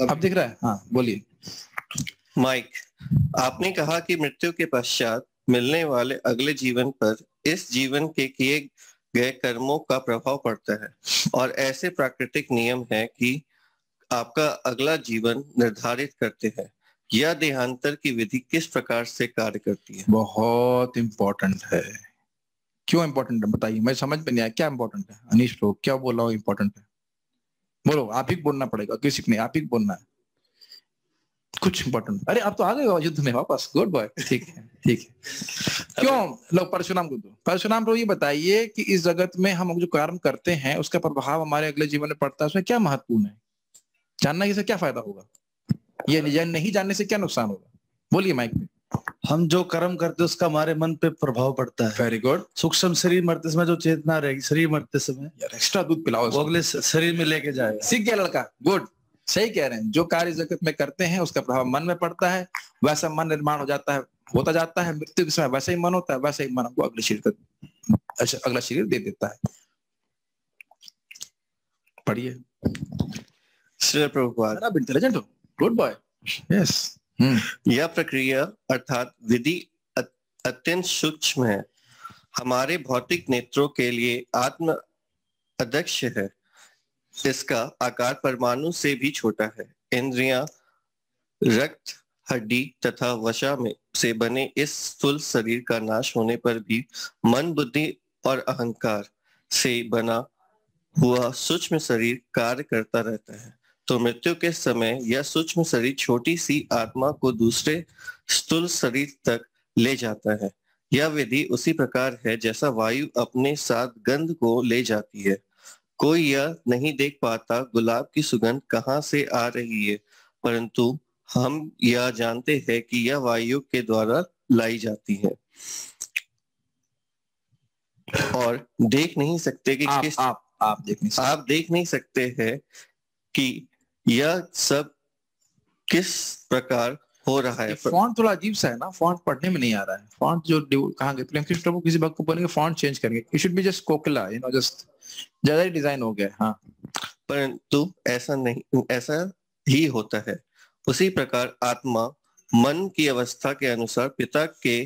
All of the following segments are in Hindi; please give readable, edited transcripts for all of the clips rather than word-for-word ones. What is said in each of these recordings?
अब दिख रहा है? हाँ बोलिए। माइक, आपने कहा कि मृत्यु के पश्चात मिलने वाले अगले जीवन पर इस जीवन के किए गए कर्मों का प्रभाव पड़ता है और ऐसे प्राकृतिक नियम हैं कि आपका अगला जीवन निर्धारित करते हैं। यह देहांतर की विधि किस प्रकार से कार्य करती है? बहुत इंपॉर्टेंट है। क्यों इंपॉर्टेंट है बताइए, मैं समझ में नहीं आया क्या इंपॉर्टेंट है। अनीश ब्रो क्या बोला हो इंपॉर्टेंट है? बोलो, आप ही बोलना पड़ेगा, किसी को नहीं, आप ही बोलना है कुछ इंपॉर्टेंट। अरे आप तो आ गए हो युद्ध में वापस, गुड बॉय। ठीक है ठीक है। क्यों लोग परशुराम को दो, परशुराम ब्रो ये बताइए कि इस जगत में हम जो कर्म करते हैं उसका प्रभाव हमारे अगले जीवन में पड़ता है, उसमें क्या महत्वपूर्ण है? जानना इससे क्या फायदा होगा, ये नहीं जानने से क्या नुकसान होगा? बोलिए माइक में। हम जो कर्म करते हैं उसका हमारे मन पे प्रभाव पड़ता है। Very good. सूक्ष्म शरीर मरते समय जो चेतना रहेगी, शरीर मरते समय यार एक्स्ट्रा दूध पिलाओ, वो अगले शरीर में लेके जाएगा। सीख गया लड़का, गुड। सही कह रहे हैं, जो कार्य जगत में करते हैं उसका प्रभाव मन में पड़ता है, वैसा मन निर्माण हो जाता है, होता जाता है। मृत्यु के समय वैसा ही मन होता है, वैसा ही मन हमको अगले शरीर अगला शरीर दे देता है। पढ़िए। श्री प्रभुपाद, आप इंटेलिजेंट हो, गुड बॉय। यस। यह प्रक्रिया अर्थात विधि अत्यंत सूक्ष्म है, हमारे भौतिक नेत्रों के लिए आत्म अध्यक्ष है। इसका आकार परमाणु से भी छोटा है। इंद्रियां, रक्त, हड्डी तथा वसा में से बने इस स्थूल शरीर का नाश होने पर भी मन, बुद्धि और अहंकार से बना हुआ सूक्ष्म शरीर कार्य करता रहता है। तो मृत्यु के समय यह सूक्ष्म शरीर छोटी सी आत्मा को दूसरे स्थूल शरीर तक ले जाता है। यह विधि उसी प्रकार है जैसा वायु अपने साथ गंध को ले जाती है। कोई यह नहीं देख पाता गुलाब की सुगंध कहाँ से आ रही है, परंतु हम यह जानते हैं कि यह वायु के द्वारा लाई जाती है और देख नहीं सकते कि आप देख नहीं सकते हैं कि यह सब किस प्रकार हो रहा है। फॉन्ट थोड़ा अजीब सा है ना, फॉन्ट पढ़ने में नहीं आ रहा है। फॉन्ट जो कहाँ गए प्रेम कृष्ण प्रभु, किसी बात को बोलेंगे फॉन्ट चेंज करेंगे, it should be just Kokila, just ज्यादा ही डिजाइन हो गया। हाँ, परंतु ऐसा नहीं, ऐसा ही होता है। उसी प्रकार आत्मा मन की अवस्था के अनुसार पिता के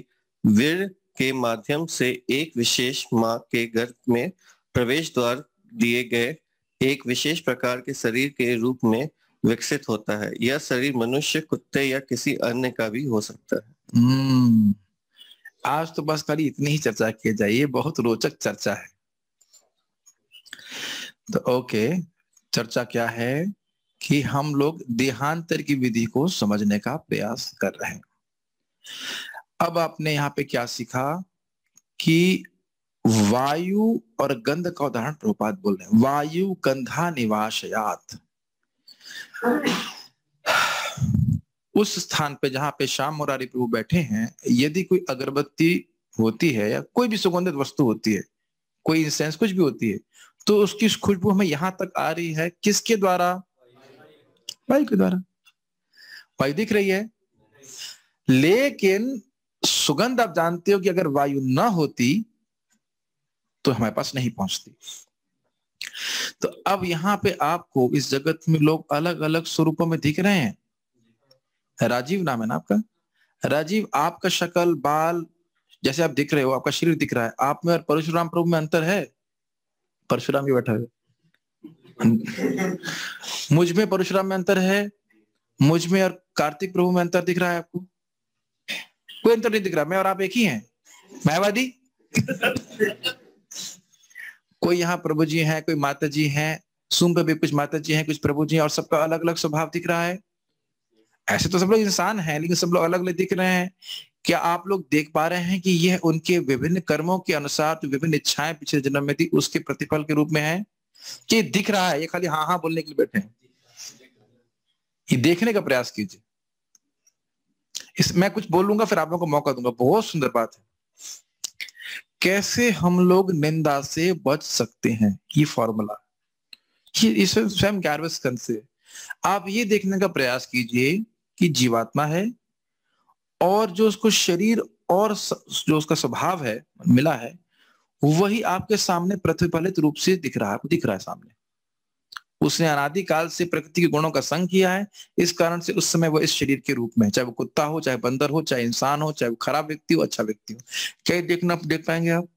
वीर के माध्यम से एक विशेष माँ के गर्भ में प्रवेश द्वार दिए गए एक विशेष प्रकार के शरीर के रूप में विकसित होता है। यह शरीर मनुष्य, कुत्ते या किसी अन्य का भी हो सकता है। आज तो बस खाली इतनी ही चर्चा की जाइए, बहुत रोचक चर्चा है। तो ओके, चर्चा क्या है कि हम लोग देहांतर की विधि को समझने का प्रयास कर रहे हैं। अब आपने यहाँ पे क्या सीखा कि वायु और गंध का उदाहरण प्रभुपाद बोल रहे हैं। वायु गंधा निवासयात, उस स्थान पे जहां पे श्याम मुरारी प्रभु बैठे हैं, यदि कोई अगरबत्ती होती है या कोई भी सुगंधित वस्तु होती है, कोई इंसेंस कुछ भी होती है, तो उसकी खुशबू हमें यहां तक आ रही है किसके द्वारा? वायु के द्वारा। वायु दिख रही है, लेकिन सुगंध आप जानते हो कि अगर वायु ना होती तो हमारे पास नहीं पहुंचती। तो अब यहाँ पे आपको इस जगत में लोग अलग अलग स्वरूपों में दिख रहे हैं। राजीव नाम है ना आपका? राजीव, आपका शक्ल, बाल जैसे आप दिख रहे हो, आपका शरीर दिख रहा है, आप में और परशुराम प्रभु में अंतर है? परशुराम भी बैठा है। मुझ में परशुराम में अंतर है, मुझ में और कार्तिक प्रभु में अंतर दिख रहा है आपको? कोई अंतर नहीं दिख रहा, मैं और आप एक ही हैं। मायावादी कोई यहाँ प्रभु जी हैं, कोई माता जी हैं, सूम पे भी कुछ माता जी हैं, कुछ प्रभु जी हैं, और सबका अलग अलग स्वभाव दिख रहा है। ऐसे तो सब लोग इंसान हैं, लेकिन सब लोग अलग अलग दिख रहे हैं। क्या आप लोग देख पा रहे हैं कि यह उनके विभिन्न कर्मों के अनुसार जो विभिन्न इच्छाएं पिछले जन्म में थी उसके प्रतिफल के रूप में है? कि दिख रहा है? ये खाली हाँ हाँ बोलने के लिए बैठे हैं? ये देखने का प्रयास कीजिए। मैं कुछ बोलूंगा फिर आप लोगों को मौका दूंगा। बहुत सुंदर बात है, कैसे हम लोग निंदा से बच सकते हैं। ये फॉर्मूला स्वयं 11वें स्कंद से आप ये देखने का प्रयास कीजिए कि जीवात्मा है और जो उसको शरीर और जो उसका स्वभाव है मिला है, वही आपके सामने प्रतिफलित रूप से दिख रहा है सामने। उसने अनादिकाल से प्रकृति के गुणों का संग किया है, इस कारण से उस समय वो इस शरीर के रूप में, चाहे वो कुत्ता हो, चाहे बंदर हो, चाहे इंसान हो, चाहे वो खराब व्यक्ति हो, अच्छा व्यक्ति हो। क्या देख पाएंगे आप?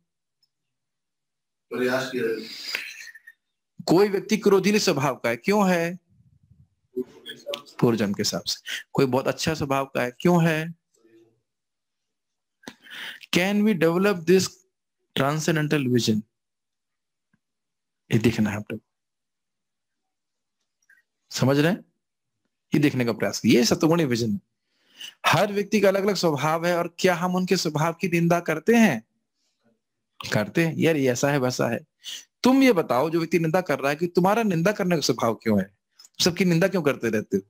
प्रयास किया। कोई व्यक्ति क्रोधीले स्वभाव का है, क्यों है? पूर्व जन्म के हिसाब से। कोई बहुत अच्छा स्वभाव का है, क्यों है? Can we develop this transcendental vision? ये देखना है आप लोग, समझ रहे हैं? ये देखने का प्रयास, ये सतोगुणी विजन है। हर व्यक्ति का अलग अलग स्वभाव है, और क्या हम उनके स्वभाव की निंदा करते हैं? करते हैं। यार ये ऐसा है वैसा है। तुम ये बताओ, जो व्यक्ति निंदा कर रहा है, कि तुम्हारा निंदा करने का स्वभाव क्यों है? सबकी निंदा क्यों करते रहते हो?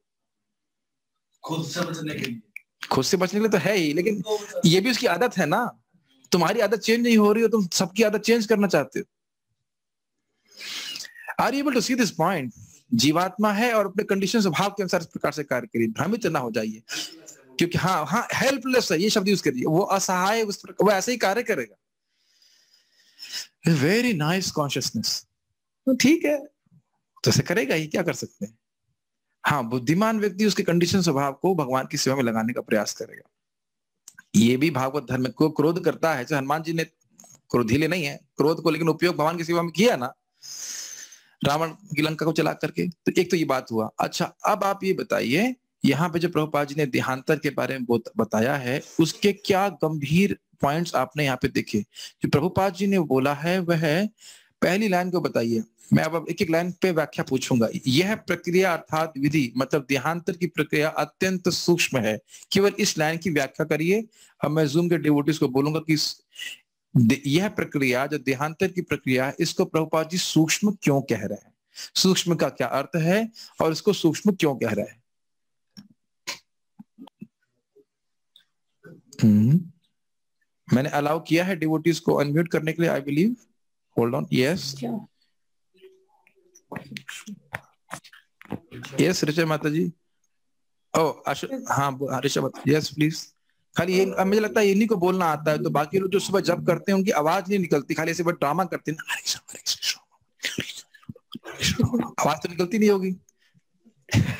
खुद से बचने के लिए। खुद से बचने के लिए तो है ही, लेकिन ये भी उसकी आदत है ना। तुम्हारी आदत चेंज नहीं हो रही हो, तुम सबकी आदत चेंज करना चाहते हो। Are you able to see this point? जीवात्मा है और अपने कंडीशन स्वभाव के अनुसार इस प्रकार से कार्य करिए, भ्रमित ना हो जाइए। क्योंकि हाँ हेल्पलेस है, ये शब्द यूज करिए, वो असहाय, वो ऐसे ही कार्य करेगा। वेरी नाइस कॉन्शियसनेस, तो ठीक है, तो ऐसे करेगा ही, क्या कर सकते हैं। हाँ, बुद्धिमान व्यक्ति उसके कंडीशन स्वभाव को भगवान की सेवा में लगाने का प्रयास करेगा। ये भी भागवत धर्म को क्रोध करता है। हनुमान जी ने क्रोधीले नहीं है, क्रोध को लेकिन उपयोग भगवान की सेवा में किया ना, रावण की लंका को चला करके। तो एक तो ये बात हुआ। अच्छा, अब आप ये बताइए, यहाँ पे जो प्रभुपाद जी ने देहांतर के बारे में बताया है, उसके क्या गंभीर पॉइंट्स आपने यहाँ पे देखे। जो प्रभुपाद जी ने बोला है वह है, पहली लाइन को बताइए। मैं अब एक एक लाइन पे व्याख्या पूछूंगा। यह प्रक्रिया अर्थात विधि, मतलब देहांतर की प्रक्रिया अत्यंत सूक्ष्म है। केवल इस लाइन की व्याख्या करिए। अब मैं जूम के डिवोटीज को बोलूंगा कि यह प्रक्रिया, जो देहांतर की प्रक्रिया है, इसको प्रभुपाद जी सूक्ष्म क्यों कह रहे हैं, सूक्ष्म का क्या अर्थ है, और इसको सूक्ष्म क्यों कह रहे हैं। मैंने अलाउ किया है डिवोटीज को अनम्यूट करने के लिए, I believe. Hold on, yes yes Richa माता जी। ओ हाँ ऋचा, यस प्लीज। खाली ये, अब मुझे लगता है इन्हीं को बोलना आता है, तो बाकी लोग जो सुबह जब करते हैं उनकी आवाज नहीं निकलती, खाली ऐसे बस ड्रामा करते हैं, आवाज तो निकलती नहीं होगी।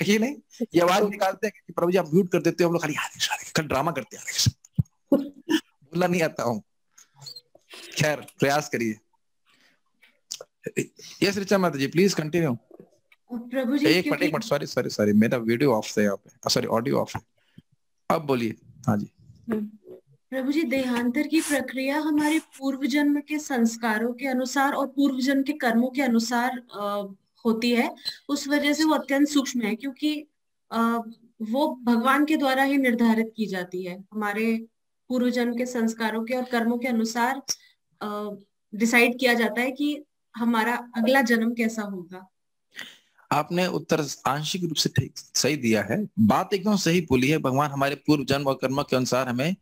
ये नहीं, ये आवाज निकालते हैं कि प्रभु जी आप म्यूट कर देते हो, हम लोग खाली ड्रामा करते हैं, बोलना नहीं आता हूँ। खैर प्रयास करिए। यस ऋचा माता जी प्लीज कंटिन्यू। प्रभु जी एक मिनट सॉरी मेरा वीडियो ऑफ है यहाँ पे, सॉरी ऑडियो ऑफ है। अब बोलिए। हाँ जी। प्रभु जी, देहांतर की प्रक्रिया हमारे पूर्व जन्म के संस्कारों के अनुसार और पूर्व जन्म के कर्मों के अनुसार होती है। उस वजह से वो अत्यंत सूक्ष्म है, क्योंकि वो भगवान के द्वारा ही निर्धारित की जाती है। हमारे पूर्व जन्म के संस्कारों के और कर्मों के अनुसार डिसाइड किया जाता है कि हमारा अगला जन्म कैसा होगा। आपने उत्तर आंशिक रूप से ठीक सही दिया है, बात एकदम सही बोली है। भगवान हमारे पूर्व जन्म और कर्म के अनुसार हमें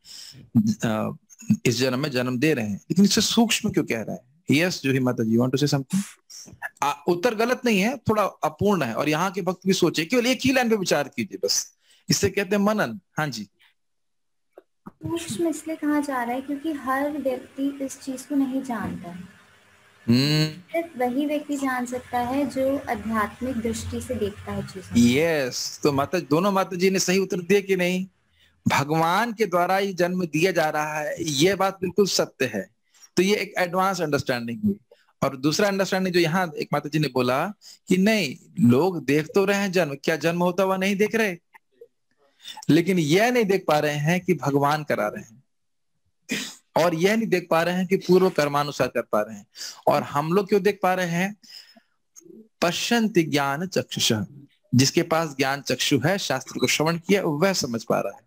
इस जन्म में जन्म दे रहे हैं, लेकिन इससे सूक्ष्म क्यों कह रहा है। यस जूही माता जी, वांट टू से समथिंग। उत्तर गलत नहीं है, थोड़ा अपूर्ण है, और यहाँ के भक्त भी सोचे, केवल एक ही लाइन पे विचार कीजिए बस, इससे कहते हैं मनन। हाँ जी। सूक्ष्म इसलिए कहा जा रहा है क्योंकि हर व्यक्ति इस चीज को नहीं जानता है। सिर्फ वही व्यक्ति जान सकता है जो आध्यात्मिक दृष्टि से देखता है चीजें। यस, तो दोनों माता जी ने सही उत्तर दिए कि नहीं। भगवान के द्वारा ही जन्म दिया जा रहा है, ये बात बिल्कुल सत्य है। तो ये एक एडवांस अंडरस्टैंडिंग हुई। और दूसरा अंडरस्टैंडिंग जो यहाँ एक माता जी ने बोला कि नहीं, लोग देख तो रहे हैं जन्म, क्या जन्म होता हुआ नहीं देख रहे, लेकिन यह नहीं देख पा रहे हैं कि भगवान करा रहे हैं, और यह नहीं देख पा रहे हैं कि पूर्व कर्मानुसार कर पा रहे हैं। और हम लोग क्यों देख पा रहे हैं? पश्यन्ति ज्ञान चक्षुषः, जिसके पास ज्ञान चक्षु है, शास्त्र को श्रवण किया, वह समझ पा रहा है।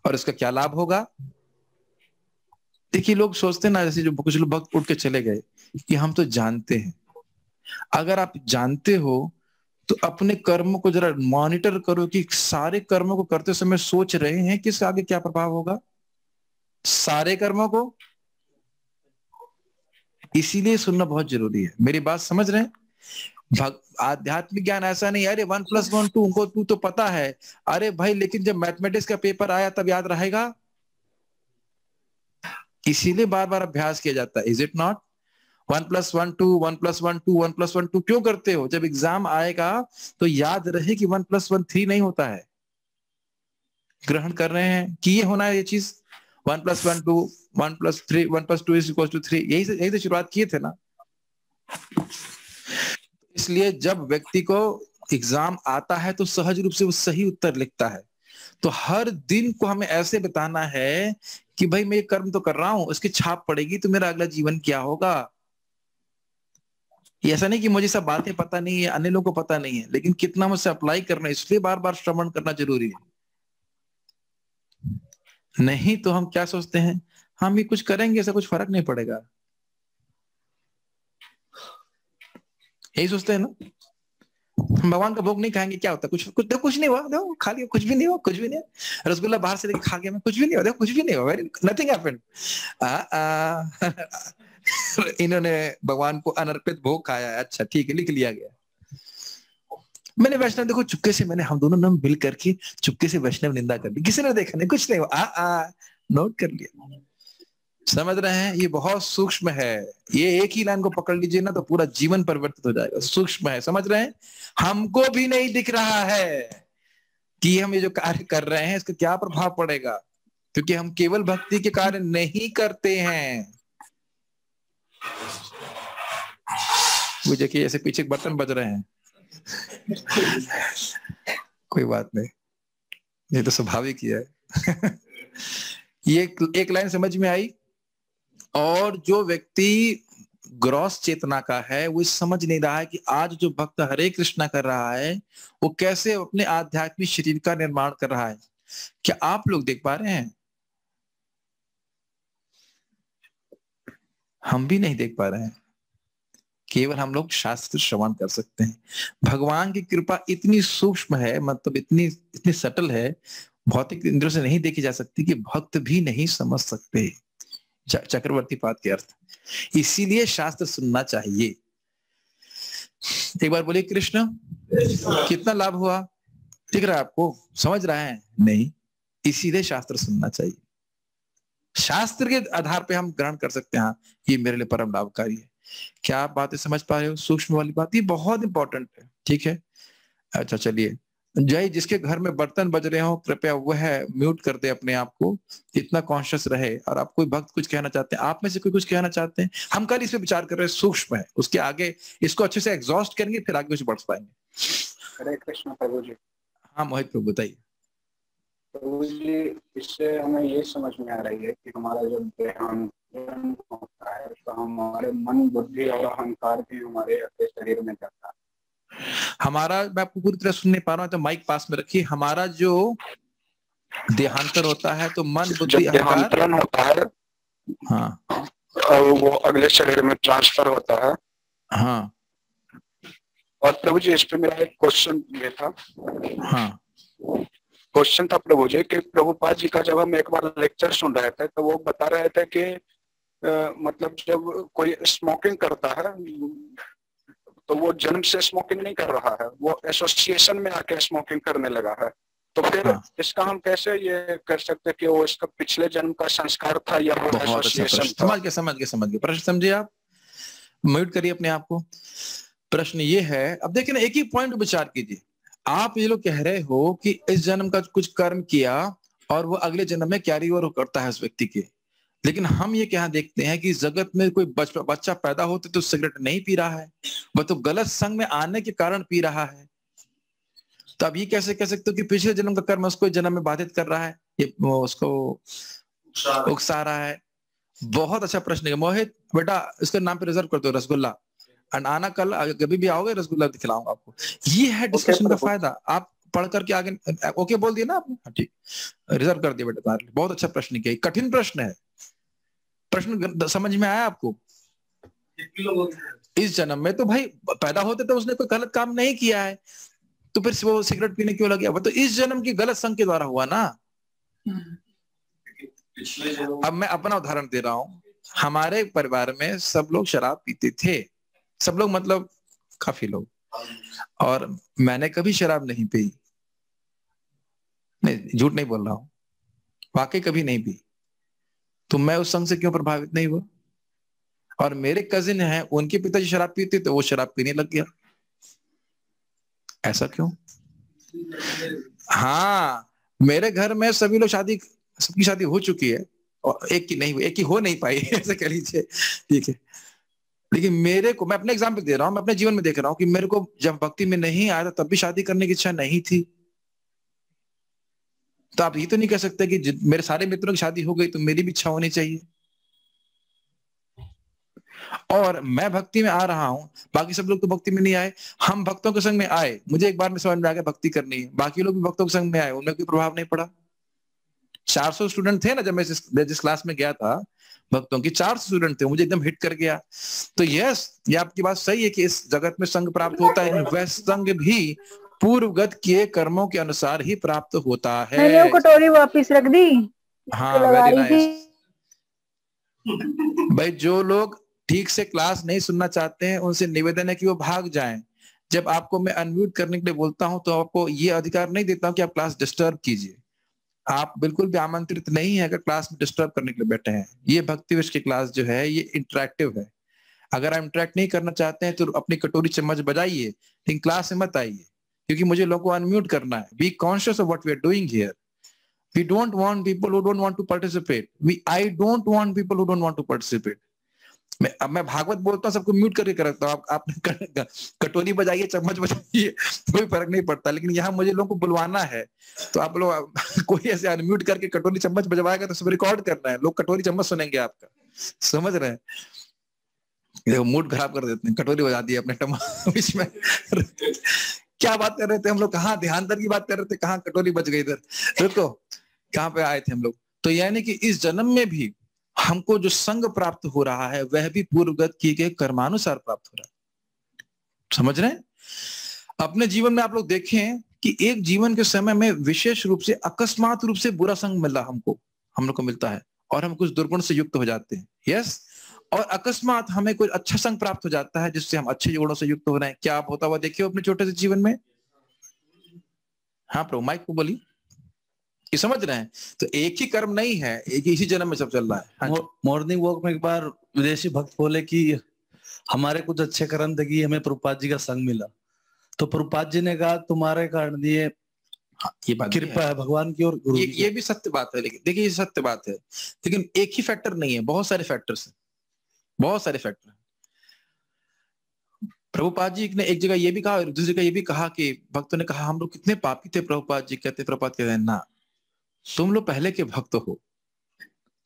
और इसका क्या लाभ होगा? देखिए, लोग सोचते ना, जैसे जो कुछ लोग भक्त उठ के चले गए कि हम तो जानते हैं। अगर आप जानते हो तो अपने कर्म को जरा मॉनिटर करो कि सारे कर्मों को करते समय सोच रहे हैं कि इससे आगे क्या प्रभाव होगा, सारे कर्मों को। इसीलिए सुनना बहुत जरूरी है। मेरी बात समझ रहे हैं? आध्यात्मिक ज्ञान ऐसा नहीं, अरे 1 + 1 2 उनको तू तो पता है। अरे भाई, लेकिन जब मैथमेटिक्स का पेपर आया तब याद रहेगा। इसीलिए बार बार अभ्यास किया जाता है, इज इट नॉट? 1+1 2, 1+1 2, 1+1 2 क्यों करते हो? जब एग्जाम आएगा तो याद रहे कि 1+1 3 नहीं होता है। ग्रहण कर रहे हैं कि ये होना है ये चीज 1+1 2, 1+3, 1+2 = 3, यही से शुरुआत किए थे ना। इसलिए जब व्यक्ति को एग्जाम आता है तो सहज रूप से वो सही उत्तर लिखता है। तो हर दिन को हमें ऐसे बताना है कि भाई मैं ये कर्म तो कर रहा हूं, इसकी छाप पड़ेगी तो मेरा अगला जीवन क्या होगा। ये ऐसा नहीं कि मुझे सब बातें पता नहीं है, अन्य लोगों को पता नहीं है, लेकिन कितना मुझसे अप्लाई करना है, इसलिए बार बार श्रवण करना जरूरी है। नहीं तो हम क्या सोचते हैं, हम ये कुछ करेंगे ऐसा कुछ फर्क नहीं पड़ेगा, यही सोचते हैं ना। हम भगवान का भोग नहीं खाएंगे क्या होता है, कुछ नहीं हुआ, देखो खा लिया, कुछ भी नहीं हुआ, कुछ भी नहीं। रसगुल्ला बाहर से लेके खा गया मैं, कुछ भी नहीं हुआ, देखो कुछ भी नहीं हुआ, नथिंग हैपेंड। इन्होंने भगवान को अनर्पित भोग खाया है, अच्छा ठीक है, लिख लिया गया। मैंने वैष्णव देखो चुपके से, मैंने हम दोनों ने मिल करके चुपके से वैष्णव निंदा कर दी, किसी ने देखा नहीं, कुछ नहीं हुआ, नोट कर लिया। समझ रहे हैं, ये बहुत सूक्ष्म है। ये एक ही लाइन को पकड़ लीजिए ना तो पूरा जीवन परिवर्तित हो जाएगा। सूक्ष्म है, समझ रहे हैं। हमको भी नहीं दिख रहा है कि हम ये जो कार्य कर रहे हैं इसका क्या प्रभाव पड़ेगा, क्योंकि हम केवल भक्ति के कार्य नहीं करते हैं। वो देखिए ऐसे पीछे बटन बज रहे हैं। कोई बात नहीं, ये तो स्वाभाविक ही है। ये एक लाइन समझ में आई। और जो व्यक्ति ग्रॉस चेतना का है वो समझ नहीं रहा है कि आज जो भक्त हरे कृष्णा कर रहा है वो कैसे अपने आध्यात्मिक शरीर का निर्माण कर रहा है। क्या आप लोग देख पा रहे हैं? हम भी नहीं देख पा रहे हैं, केवल हम लोग शास्त्र श्रवण कर सकते हैं। भगवान की कृपा इतनी सूक्ष्म है, मतलब इतनी सटल है, भौतिक इंद्रियों से नहीं देखी जा सकती, कि भक्त भी नहीं समझ सकते चक्रवर्ती पाद के अर्थ। इसीलिए शास्त्र सुनना चाहिए। एक बार बोलिए कृष्ण। कितना लाभ हुआ, दिख रहा है आपको, समझ रहे हैं? नहीं, इसीलिए शास्त्र सुनना चाहिए। शास्त्र के आधार पे हम ग्रहण कर सकते हैं, हाँ ये मेरे लिए परम लाभकारी है। क्या आप बातें समझ पा रहे हो? सूक्ष्म वाली बात ये बहुत इंपॉर्टेंट है, ठीक है। अच्छा चलिए, जय जिसके घर में बर्तन बज रहे हो कृपया वह म्यूट कर दे अपने आप को, इतना कॉन्शियस रहे। और आप कोई भक्त कुछ कहना चाहते हैं, आप में से कोई कुछ कहना चाहते हैं? हम कल इस पे विचार कर रहे हैं, सूक्ष्म है, उसके आगे इसको अच्छे से एग्जॉस्ट करेंगे फिर आगे कुछ बढ़ पाएंगे। हरे कृष्ण प्रभु जी। हाँ मोहित प्रभु बताइए। प्रभु जी, इससे हमें ये समझ में आ रही है कि हमारा जब देहांत होता है तो हमारे मन, बुद्धि और अहंकार भी हमारे अपने शरीर में जाता है। हमारा, मैं आपको पूरी तरह सुन नहीं पा रहा हूँ तो माइक पास में रखिए। हमारा जो देहांतर होता है तो मन, बुद्धि, देहांतरण होता है, हाँ, और वो अगले शरीर में ट्रांसफर होता है। हाँ। और प्रभु जी, इस पे मेरा एक क्वेश्चन ये था। हाँ, क्वेश्चन था प्रभु जी कि प्रभुपाद जी का जब हम एक बार लेक्चर सुन रहे थे तो वो बता रहे थे कि मतलब जब कोई स्मोकिंग करता है तो वो जन्म से स्मोकिंग नहीं कर रहा है, वो एसोसिएशन में आके स्मोकिंग करने लगा है। तो फिर इसका हम कैसे ये कर सकते कि वो इसका पिछले जन्म का संस्कार था या वो एसोसिएशन था? समझ गए। प्रश्न समझिए आप, म्यूट करिए अपने आप को। प्रश्न ये है, अब देखिए ना, एक ही पॉइंट विचार कीजिए। आप ये लोग कह रहे हो कि इस जन्म का कुछ कर्म किया और वो अगले जन्म में कैरी ओवर करता है उस व्यक्ति के, लेकिन हम ये क्या देखते हैं कि जगत में कोई बच्चा पैदा होते तो सिगरेट नहीं पी रहा है, वह तो गलत संग में आने के कारण पी रहा है। तो अब ये कैसे कह सकते हो कि पिछले जन्म का कर्म उसको जन्म में बाधित कर रहा है, ये उसको उकसा रहा है? बहुत अच्छा प्रश्न है मोहित बेटा, इसके नाम पे रिजर्व कर दो रसगुल्ला, आना कल कभी भी आओगे रसगुल्ला खिलाऊंगा आपको। ये है डिस्कशन का फायदा। आप पढ़ करके आगे ओके बोल दिया ना आपने, ठीक, रिजर्व कर दिया बेटा तुम्हारे लिए। बहुत अच्छा प्रश्न किया, कठिन प्रश्न है। प्रश्न समझ में आया आपको? इस जन्म में तो भाई पैदा होते तो उसने कोई गलत काम नहीं किया है, तो फिर वो सिगरेट पीने क्यों लग गया? वो तो इस जन्म की गलत संग के द्वारा हुआ ना। अब मैं अपना उदाहरण दे रहा हूं। हमारे परिवार में सब लोग शराब पीते थे, सब लोग मतलब काफी लोग, और मैंने कभी शराब नहीं पी। नहीं, झूठ नहीं बोल रहा हूं, वाकई कभी नहीं पी। तो मैं उस संग से क्यों प्रभावित नहीं हुआ? और मेरे कजिन हैं, उनके पिताजी शराब पीते तो वो शराब पीने लग गया। ऐसा क्यों? हाँ, मेरे घर में सभी लोग सबकी शादी हो चुकी है और एक की नहीं हुई, एक की हो नहीं पाई ऐसे कह लीजिए, ठीक है। लेकिन मेरे को, मैं अपने एग्जाम्पल दे रहा हूँ, मैं अपने जीवन में देख रहा हूँ कि मेरे को जब भक्ति में नहीं आया तब भी शादी करने की इच्छा नहीं थी। तो आप ये तो नहीं कह सकते कि मेरे सारे मित्रों की शादी हो गई तो मेरी भी इच्छा होनी चाहिए। और मैं भक्ति में आ रहा हूं, बाकी सब लोग तो भक्ति में नहीं आए। हम भक्तों के संग में आए, मुझे एक बार में समझ में आ गया भक्ति करनी है, बाकी लोग भी भक्तों के संग में आए, उनमें कोई प्रभाव नहीं पड़ा। 400 स्टूडेंट थे ना जब मैं जिस क्लास में गया था भक्तों की, 400 स्टूडेंट थे, मुझे एकदम हिट कर गया। तो यस, ये आपकी बात सही है कि इस जगत में संग प्राप्त होता है, वह संग भी पूर्वगत किए कर्मों के अनुसार ही प्राप्त होता है। मैंने वो कटोरी वापस रख दी। हाँ, वेरी नाइस। भाई जो लोग ठीक से क्लास नहीं सुनना चाहते हैं उनसे निवेदन है कि वो भाग जाएं। जब आपको मैं अनम्यूट करने के लिए बोलता हूं तो आपको ये अधिकार नहीं देता हूं कि आप क्लास डिस्टर्ब कीजिए। आप बिल्कुल भी आमंत्रित नहीं है अगर क्लास में डिस्टर्ब करने के लिए बैठे हैं। ये भक्ति विषय की क्लास जो है ये इंटरेक्टिव है। अगर आप इंटरेक्ट नहीं करना चाहते हैं तो अपनी कटोरी चम्मच बजाइए, लेकिन क्लास में मत आइए, क्योंकि मुझे लोगों को अनम्यूट करना है। Be conscious of what we are doing here. We don't want people who don't want to participate. I don't want people who don't want to participate. मैं भागवत बोलता हूँ, सबको म्यूट करके करता हूँ। आप कटोरी बजाइए, चम्मच बजाइए, कोई फर्क नहीं पड़ता। लेकिन यहाँ मुझे लोगों को बुलवाना है, तो आप लोग कोई ऐसे अनम्यूट करके कटोरी चम्मच बजवाएगा तो सब रिकॉर्ड करना है, लोग कटोरी चम्मच सुनेंगे आपका। समझ रहे हैं? देखो मूड खराब कर देते हैं, कटोरी बजा दी अपने बीच में। क्या बात कर रहे थे हम लोग? कहाँ ध्यानतर की बात कर रहे थे, कहाँ कटोरी बच गई इधर। रुको, कहाँ पे आए थे हम लोग? तो यानी कि इस जन्म में भी हमको जो संग प्राप्त हो रहा है वह भी पूर्वगत किए गए कर्मानुसार प्राप्त हो रहा है। समझ रहे हैं? अपने जीवन में आप लोग देखें कि एक जीवन के समय में विशेष रूप से अकस्मात रूप से बुरा संग मिला हम लोग को मिलता है और हम कुछ दुर्गुण से युक्त हो जाते हैं। यस, और अकस्मात हमें कोई अच्छा संग प्राप्त हो जाता है जिससे हम अच्छे गुणों से युक्त हो रहे हैं। क्या आप होता हुआ देखिए अपने छोटे से जीवन में? हाँ प्रभु, माइक को बोलिए। ये समझ रहे हैं? तो एक ही कर्म नहीं है, एक ही इसी जन्म में सब चल रहा है। हाँ, मॉर्निंग वॉक में एक बार विदेशी भक्त बोले कि हमारे कुछ अच्छे कर्म थे कि हमें प्रभुपाद जी का संग मिला। तो प्रभुपाद जी ने कहा तुम्हारे कारण ये ये बात कृपा है भगवान की और गुरु की। ये भी सत्य बात है। लेकिन देखिए, ये सत्य बात है, लेकिन एक ही फैक्टर नहीं है, बहुत सारे फैक्टर्स हैं, बहुत सारे फैक्टर। प्रभुपाद जी ने एक जगह ये भी कहा और दूसरी जगह ये भी कहा कि भक्तों ने कहा हम लोग कितने पापी थे। प्रभुपाद जी कहते, प्रभुपाद कहते हैं ना, तुम लोग पहले के भक्त हो,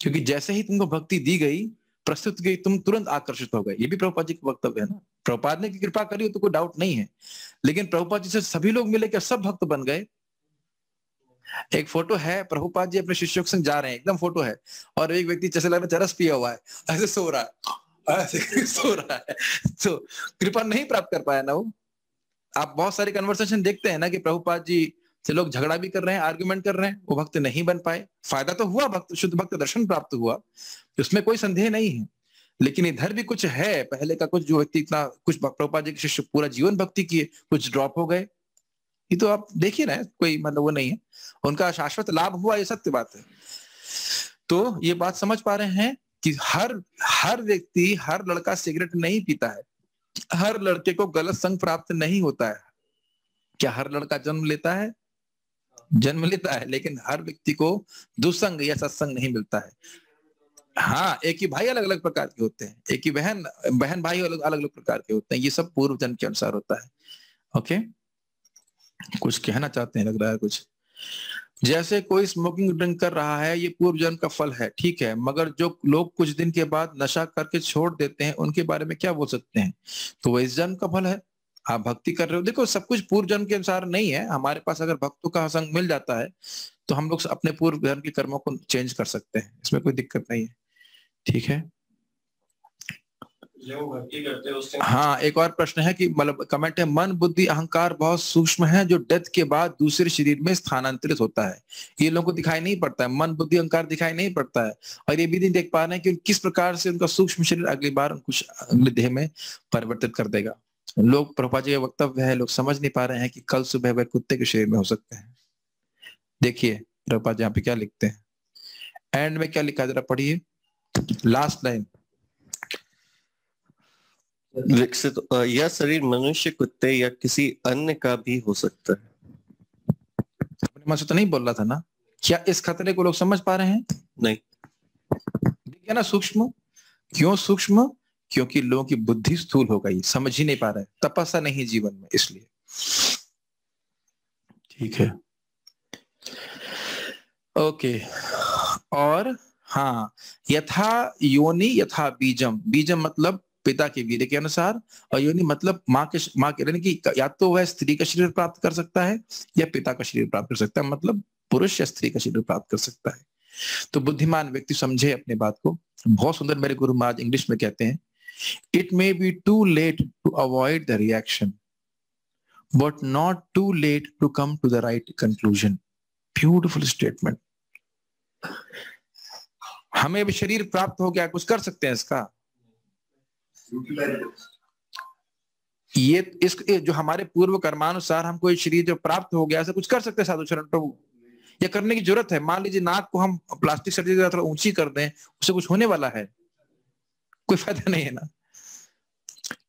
क्योंकि जैसे ही तुमको भक्ति दी गई, प्रस्तुत गई, तुम तुरंत आकर्षित हो गए। ये भी प्रभुपाद जी का वक्तव्य है ना। प्रभुपाद ने की कृपा करी तो कोई डाउट नहीं है, लेकिन प्रभुपाद जी से सभी लोग मिले क्या सब भक्त बन गए? एक फोटो है, प्रभुपाद जी अपने शिष्यों के संग जा रहे हैं, एकदम फोटो है, और एक व्यक्ति जैसे लग रहा है चरस पिया हुआ है, ऐसे सो रहा है, ऐसे सो रहा है। तो कृपा नहीं प्राप्त कर पाया ना वो। आप बहुत सारे कन्वर्सेशन देखते हैं ना कि प्रभुपाद जी से लोग झगड़ा भी कर रहे हैं, आर्गुमेंट कर रहे हैं, वो भक्त नहीं बन पाए। फायदा तो हुआ, भक्त शुद्ध भक्त दर्शन प्राप्त हुआ, उसमें कोई संदेह नहीं है। लेकिन इधर भी कुछ है, पहले का कुछ जो व्यक्ति इतना कुछ प्रभुपाद जी के शिष्य पूरा जीवन भक्ति किए, कुछ ड्रॉप हो गए। ये तो आप देख ही रहे हैं, कोई मतलब वो नहीं है, उनका शाश्वत लाभ हुआ, ये सत्य बात है। तो ये बात समझ पा रहे हैं कि हर व्यक्ति, हर लड़का सिगरेट नहीं पीता है, हर लड़के को गलत संग प्राप्त नहीं होता है। क्या हर लड़का जन्म लेता है? जन्म लेता है, लेकिन हर व्यक्ति को दुसंग या सत्संग नहीं मिलता है। हाँ, एक ही भाई अलग अलग प्रकार के होते हैं, एक ही बहन भाई अलग अलग प्रकार के होते हैं। ये सब पूर्व जन्म के अनुसार होता है। ओके, कुछ कहना चाहते हैं लग रहा है कुछ। जैसे कोई स्मोकिंग ड्रिंक कर रहा है, ये पूर्व जन्म का फल है, ठीक है, मगर जो लोग कुछ दिन के बाद नशा करके छोड़ देते हैं उनके बारे में क्या बोल सकते हैं? तो वो इस जन्म का फल है। आप भक्ति कर रहे हो, देखो सब कुछ पूर्व जन्म के अनुसार नहीं है। हमारे पास अगर भक्तों का संग मिल जाता है तो हम लोग अपने पूर्व जन्म के कर्मों को चेंज कर सकते हैं, इसमें कोई दिक्कत नहीं है। ठीक है, हाँ, एक और प्रश्न है कि मतलब कमेंट है, मन बुद्धि अहंकार बहुत सूक्ष्म है जो डेथ के बाद दूसरे शरीर में स्थानांतरित होता है। ये लोगों को दिखाई नहीं पड़ता है, मन बुद्धि अहंकार दिखाई नहीं पड़ता है, और ये भी नहीं देख पा रहे हैं कि किस प्रकार से उनका सूक्ष्म शरीर अगली बार कुछ अगले देह में परिवर्तित कर देगा। लोग, प्रभुपाद जी का वक्तव्य है, लोग समझ नहीं पा रहे हैं कि कल सुबह वह कुत्ते के शरीर में हो सकते हैं। देखिए प्रभुपाद यहाँ पे क्या लिखते हैं, एंड में क्या लिखा, जरा पढ़िए लास्ट लाइन। विकसित यह शरीर मनुष्य, कुत्ते या किसी अन्य का भी हो सकता है। अपने मन से तो नहीं बोल रहा था ना? क्या इस खतरे को लोग समझ पा रहे हैं? नहीं। देखिए ना सूक्ष्म, क्यों सूक्ष्म? क्योंकि लोगों की बुद्धि स्थूल हो गई, समझ ही नहीं पा रहे, तपस्या नहीं जीवन में, इसलिए। ठीक है, ओके। और हाँ, यथा योनि यथा बीजम, बीजम मतलब पिता के वीर्य के अनुसार, और योनि मतलब माँ के यानी कि या तो वह स्त्री का शरीर प्राप्त कर सकता है या पिता का शरीर प्राप्त कर सकता है, मतलब पुरुष या स्त्री का शरीर प्राप्त कर सकता है। तो बुद्धिमान व्यक्ति समझे अपने बात को। बहुत सुंदर मेरे गुरु महाराज इंग्लिश में कहते हैं, it may be too late to avoid the reaction but not too late to come to the right conclusion. Beautiful statement. हमें भी शरीर प्राप्त हो गया, कुछ कर सकते हैं इसका? ये इस जो हमारे पूर्व कर्मानुसार हमको ये शरीर जो प्राप्त हो गया, ऐसा कुछ कर सकते हैं साधु शरण प्रभु? ये करने की जरूरत है? मान लीजिए नाक को हम प्लास्टिक सर्जरी से थोड़ा ऊंची कर दें, उससे कुछ होने वाला है? कोई फायदा नहीं है ना।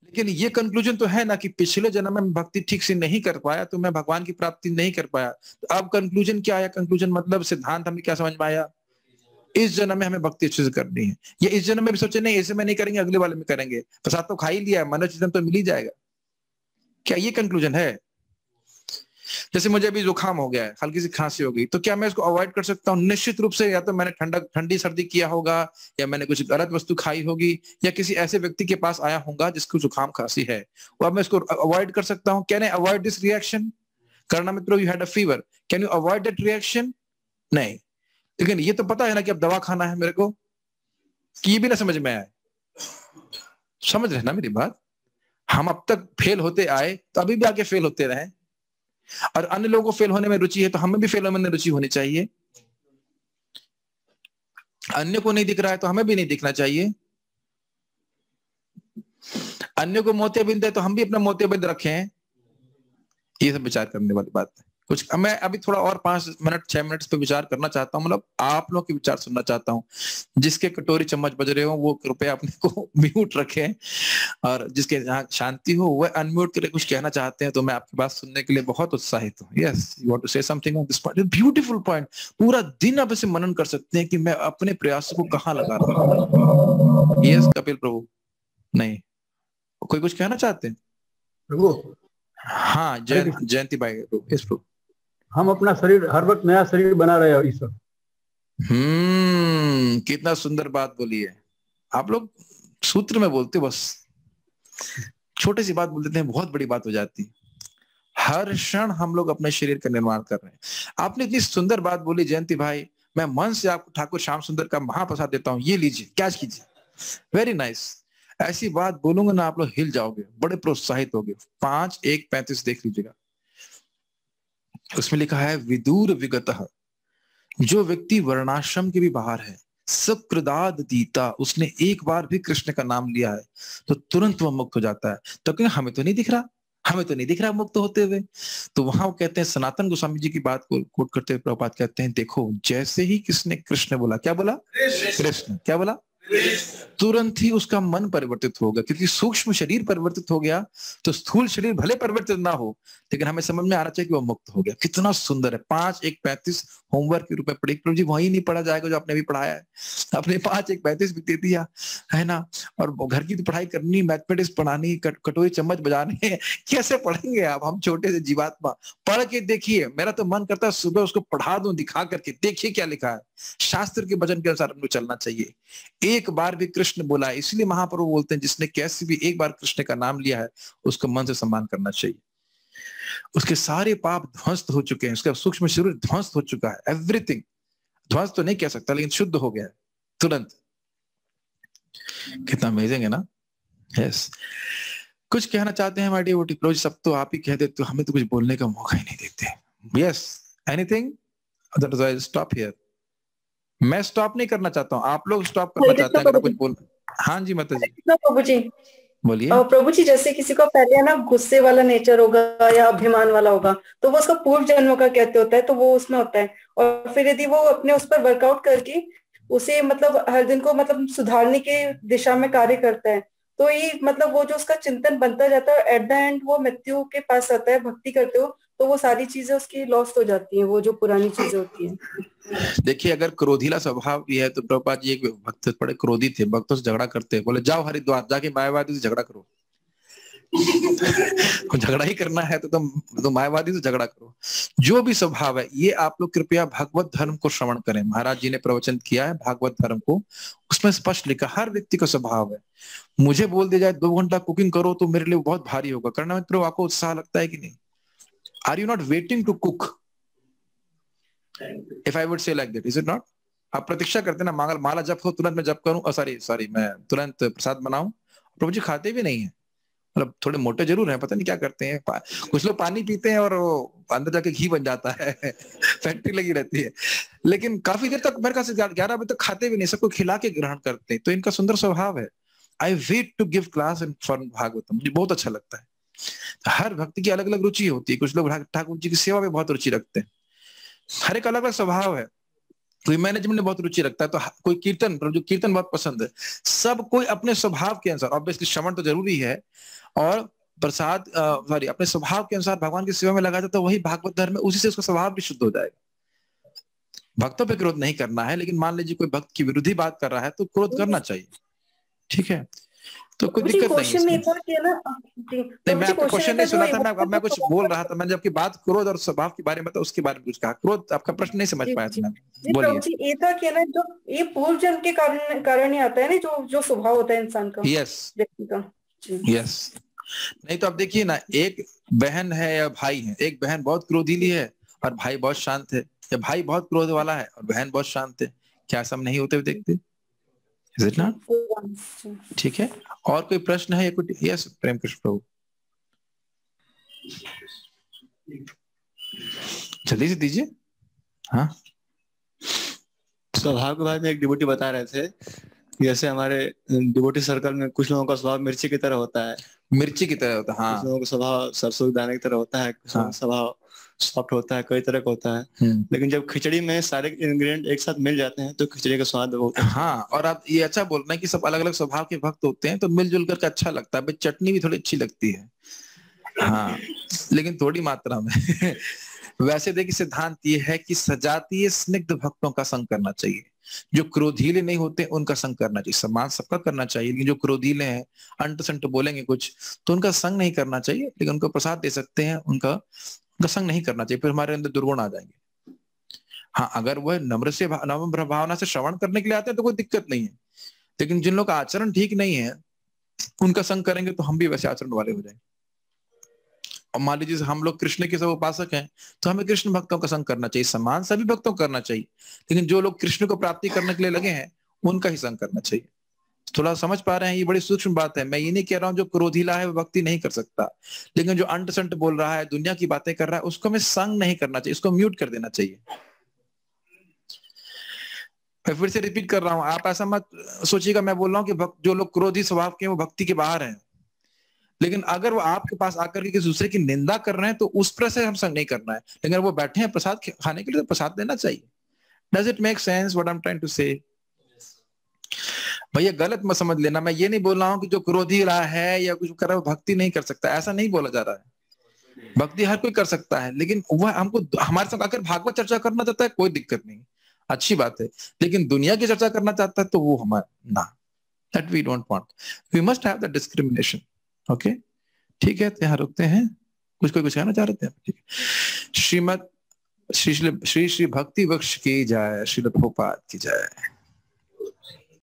लेकिन ये कंक्लूजन तो है ना कि पिछले जन्म में भक्ति ठीक से नहीं कर पाया तो मैं भगवान की प्राप्ति नहीं कर पाया। तो अब कंक्लूजन क्या आया? कंक्लूजन मतलब सिद्धांत हमें क्या समझ में आया? इस जन्म में हमें भक्ति अच्छे से करनी है। ये इस जन्म में भी सोचे नहीं ऐसे में नहीं करेंगे, अगले वाले में करेंगे, प्रसाद तो खा ही लिया है, मनुष्य जन्म तो मिल ही जाएगा। क्या ये कंक्लूजन है? जैसे मुझे अभी जुकाम हो गया है, हल्की सी खांसी हो गई, तो क्या मैं इसको अवॉइड कर सकता हूँ? निश्चित रूप से। या तो मैंने ठंडी सर्दी किया होगा, या मैंने कुछ गलत वस्तु खाई होगी, या किसी ऐसे व्यक्ति के पास आया होगा जिसको जुकाम खांसी है, वो अब मैं इसको अवॉइड कर सकता हूँ। Can I avoid this reaction? करना मित्रों, you had a fever, can you avoid that reaction? नहीं। लेकिन ये तो पता है ना कि अब दवा खाना है मेरे को, कि ये भी ना समझ में आए। समझ रहे ना मेरी बात? हम अब तक फेल होते आए तो अभी भी आगे फेल होते रहे, और अन्य लोगों को फेल होने में रुचि है तो हमें भी फेल होने में रुचि होनी चाहिए। अन्य को नहीं दिख रहा है तो हमें भी नहीं दिखना चाहिए। अन्य को मोतियाबिंद है तो हम भी अपना मोतियाबिंद रखें। ये सब विचार करने वाली बात है। कुछ मैं अभी थोड़ा और 5 मिनट 6 मिनट पे विचार करना चाहता हूँ, मतलब आप लोग के विचार सुनना चाहता हूँ। जिसके कटोरी चम्मच बज रहे हो वो कृपया अपने को म्यूट रखें, और जिसके यहाँ शांति हो वह अनम्यूट करके कुछ कहना चाहते हैं तो मैं आपकी बात सुनने के लिए बहुत उत्साहित हूँ। Yes, you want to say something on this point? Beautiful point. पूरा दिन आप इसे मनन कर सकते हैं कि मैं अपने प्रयासों को कहाँ लगा रहा हूँ। यस कपिल प्रभु, नहीं कोई कुछ कहना चाहते हैं प्रभु? हाँ जयंती भाई। यस प्रभु। हम अपना शरीर हर वक्त नया शरीर बना रहे हैं ईश्वर। कितना सुंदर बात बोली है। आप लोग सूत्र में बोलते हो, बस छोटी सी बात बोल देते हैं, बहुत बड़ी बात हो जाती है। हर क्षण हम लोग अपने शरीर का निर्माण कर रहे हैं। आपने इतनी सुंदर बात बोली जयंती भाई, मैं मन से आपको ठाकुर श्याम सुंदर का महाप्रसाद देता हूँ, ये लीजिए, कैच कीजिए। Very nice. ऐसी बात बोलूंगा ना आप लोग हिल जाओगे, बड़े प्रोत्साहित होगे। 5:1:35 देख लीजिएगा, उसमें लिखा है विदूर विगतः, जो व्यक्ति वर्णाश्रम के भी बाहर है, सकृदाद दीता, उसने एक बार भी कृष्ण का नाम लिया है तो तुरंत वह मुक्त हो जाता है। तो क्यों हमें तो नहीं दिख रहा, हमें तो नहीं दिख रहा मुक्त होते हुए। तो वहां वो कहते हैं, सनातन गोस्वामी जी की बात को कोट करते हुए प्रभुपाद कहते हैं, देखो जैसे ही किसने कृष्ण बोला, क्या बोला? कृष्ण। क्या बोला? तुरंत ही उसका मन परिवर्तित हो गया, क्योंकि सूक्ष्म शरीर परिवर्तित हो गया तो स्थूल शरीर भले परिवर्तित ना हो लेकिन हमें समझ में आना चाहिए कि वो मुक्त हो गया। कितना सुंदर है। 5:1:35 होमवर्क के रूप में पढ़ी प्रभु जी, वही नहीं पढ़ा जाएगा जो आपने भी पढ़ाया है। आपने 5:1:35 भी दे दिया है ना, और घर की तो पढ़ाई करनी, मैथमेटिक्स पढ़ानी, कटोरी चम्मच बजाने, कैसे पढ़ेंगे आप? हम छोटे से जीवात्मा। पढ़ के देखिए, मेरा तो मन करता है सुबह उसको पढ़ा दूं, दिखा करके, देखिए क्या लिखा है। शास्त्र के वचन के अनुसार हमको चलना चाहिए। एक बार भी कृष्ण बोला है, इसलिए महाप्रभु बोलते हैं जिसने कैसे भी एक बार कृष्ण का नाम लिया है उसको मन से सम्मान करना चाहिए। उसके सारे पाप ध्वंस हो चुके हैं, उसका सूक्ष्म शरीर ध्वंस हो चुका है। एवरीथिंग ध्वंस तो नहीं कह सकता लेकिन शुद्ध हो गया है तुरंत। कितना अमेजिंग है ना। यस, कुछ कहना चाहते हैं माय डियर डिवोटी? प्रभु सब तो आप ही कह देते, तो हमें तो कुछ बोलने का मौका ही नहीं देते। Yes, anything? Otherwise I stop here. मैं स्टॉप नहीं करना चाहता हूँ, आप लोग स्टॉप करना चाहते हैं। कुछ बोल। हाँ जी माता जी प्रभु जी बोलिए। प्रभु जी, जैसे किसी को पहले ना गुस्से वाला नेचर होगा या अभिमान वाला होगा तो वो उसका पूर्व जन्म का कहते होता है, तो वो उसमें होता है। और फिर यदि वो अपने उस पर वर्कआउट करके उसे मतलब हर दिन को मतलब सुधारने के दिशा में कार्य करता है तो ये मतलब वो जो उसका चिंतन बनता जाता है, एट द एंड वो मृत्यु के पास आता है भक्ति करते हो, तो वो सारी चीजें उसकी लॉस्ट हो जाती हैं, वो जो पुरानी चीजें होती हैं। देखिए अगर क्रोधीला स्वभाव भी है तो प्रभुपाद जी एक भक्त बड़े क्रोधी थे, भक्तों से झगड़ा करते, बोले जाओ हरिद्वार जाके मायावादी से झगड़ा करो। झगड़ा ही करना है तो तुम मायावादी से झगड़ा करो। जो भी स्वभाव है, ये आप लोग कृपया भागवत धर्म को श्रवण करें। महाराज जी ने प्रवचन किया है भागवत धर्म को, उसमें स्पष्ट लिखा हर व्यक्ति का स्वभाव है। मुझे बोल दिया जाए 2 घंटा कुकिंग करो तो मेरे लिए बहुत भारी होगा, करना में तो आपको उत्साह लगता है कि नहीं? Are you not waiting to cook? If I would say like that, is it not? आप प्रतीक्षा करते ना, माला जप हो तुरंत मैं जप करूं, सॉरी मैं तुरंत प्रसाद बनाऊं। प्रभु जी खाते भी नहीं है, मतलब थोड़े मोटे जरूर हैं, पता नहीं क्या करते हैं। कुछ लोग पानी पीते हैं और अंदर जाके घी बन जाता है फैक्ट्री लगी रहती है, लेकिन काफी देर तक मेरे ख्याल से 11 बजे तक खाते भी नहीं, सबको खिला के ग्रहण करते हैं। तो इनका सुंदर स्वभाव है। I wait to give class in for Bhagavatam, मुझे बहुत अच्छा लगता है। हर भक्ति की अलग अलग रुचि होती है, कुछ लोग ठाकुर जी की सेवा में बहुत रुचि रखते हैं, हर एक अलग अलग स्वभाव है। कोई मैनेजमेंट में बहुत रुचि रखता है, तो कोई कीर्तन, जो कीर्तन बहुत पसंद है। सब कोई अपने स्वभाव के अनुसार, ऑब्वियसली श्रवण तो जरूरी है, और प्रसाद अपने स्वभाव के अनुसार भगवान की सेवा में लगा जाता है, वही भागवत धर्म है, उसी से उसका स्वभाव भी शुद्ध हो जाएगा। भक्तों पे क्रोध नहीं करना है, लेकिन मान लीजिए कोई भक्त की विरोधी बात कर रहा है तो क्रोध करना चाहिए, ठीक है? तो कोई दिक्कत नहीं है। नहीं, मैं आपका क्वेश्चन नहीं सुना था, मैं कुछ बोल रहा था। मैंने जबकि बात क्रोध और स्वभाव के बारे में था, उसके बारे में कुछ कहा। क्रोध आपका प्रश्न नहीं समझ पाया था। बोलिए। ये था कि ना, जो ये पूर्व जन्म के कारण ही आता है ना, जो स्वभाव होता है इंसान का, यस व्यक्ति का। यस। नहीं तो आप देखिए ना, एक बहन है या भाई है, एक बहन बहुत क्रोधीली है और भाई बहुत शांत है, या भाई बहुत क्रोध वाला है और बहन बहुत शांत है, क्या सब नहीं होते हुए देखते? Is it not? ठीक है, और कोई प्रश्न है? यस, प्रेम कृष्ण प्रभु, जल्दी से दीजिए। हाँ, स्वभाव के बारे में एक डिवोटी बता रहे थे, जैसे हमारे डिवोटी सर्कल में कुछ लोगों का स्वभाव मिर्ची की तरह होता है। मिर्ची की तरह होता है, हाँ। कुछ लोगों का स्वभाव सरसों के दाने की तरह होता है, कुछ लोगों का स्वभाव सॉफ्ट होता है, कई तरह का होता है। लेकिन जब खिचड़ी में सारे इंग्रेडिएंट एक साथ मिल जाते हैं तो खिचड़ी का स्वाद बहुत अच्छा। हाँ, और आप ये अच्छा बोल रहे हैं कि सब अलग अलग स्वभाव के भक्त होते हैं, तो मिलजुल करके अच्छा लगता है। चटनी भी थोड़ी अच्छी लगती है, हाँ, लेकिन थोड़ी मात्रा में। वैसे देखिए, सिद्धांत ये है कि सजातीय स्निग्ध भक्तों का संग करना चाहिए। जो क्रोधीले नहीं होते उनका संग करना चाहिए। सम्मान सबका करना चाहिए, लेकिन जो क्रोधीले हैं, अंट संट बोलेंगे कुछ, तो उनका संग नहीं करना चाहिए। लेकिन उनको प्रसाद दे सकते हैं, उनका संग नहीं करना चाहिए, फिर हमारे अंदर दुर्गुण आ जाएंगे। हाँ, अगर वह नम्र भावना से श्रवण करने के लिए आते हैं तो कोई दिक्कत नहीं है, लेकिन जिन लोग का आचरण ठीक नहीं है उनका संग करेंगे तो हम भी वैसे आचरण वाले हो जाएंगे। और मान लीजिए हम लोग कृष्ण के सब उपासक हैं, तो हमें कृष्ण भक्तों का संग करना चाहिए। सम्मान सभी भक्तों को करना चाहिए, लेकिन जो लोग कृष्ण को प्राप्ति करने के लिए लगे हैं उनका ही संग करना चाहिए। थोड़ा समझ पा रहे हैं? ये बड़ी सूक्ष्म बात है। मैं ये नहीं कह रहा हूँ जो क्रोधीला है वो भक्ति नहीं कर सकता, लेकिन जो अंट संट बोल रहा है, दुनिया की बातें कर रहा है, उसको हमें संग नहीं करना चाहिए, उसको म्यूट कर देना चाहिए। मैं फिर से रिपीट कर रहा हूँ, आप ऐसा मत सोचिएगा मैं बोल रहा हूँ कि जो लोग क्रोधी स्वभाव के वो भक्ति के बाहर हैं, लेकिन अगर वो आपके पास आकर के किसी दूसरे की निंदा कर रहे हैं तो उस पर से हम संग नहीं करना है। लेकिन अगर वो बैठे हैं प्रसाद खाने के लिए तो प्रसाद देना चाहिए। Does it make sense what I am trying to say? भैया गलत मत समझ लेना, मैं ये नहीं बोल रहा हूँ कि जो क्रोधी रहा है या कुछ कर रहा है वो भक्ति नहीं कर सकता, ऐसा नहीं बोला जा रहा है। भक्ति हर कोई कर सकता है, लेकिन वह हमको हमारे साथ आकर भागवत चर्चा करना चाहता है, कोई दिक्कत नहीं, अच्छी बात है। लेकिन दुनिया की चर्चा करना चाहता है तो वो हमारा ना, that we don't want. We must have the discrimination. Okay, ठीक है, तो यहाँ रुकते हैं। कुछ कहना चाह रहे थे? ठीक है। श्री श्री भक्ति वृक्ष की जय, श्री प्रभुपाद की जय।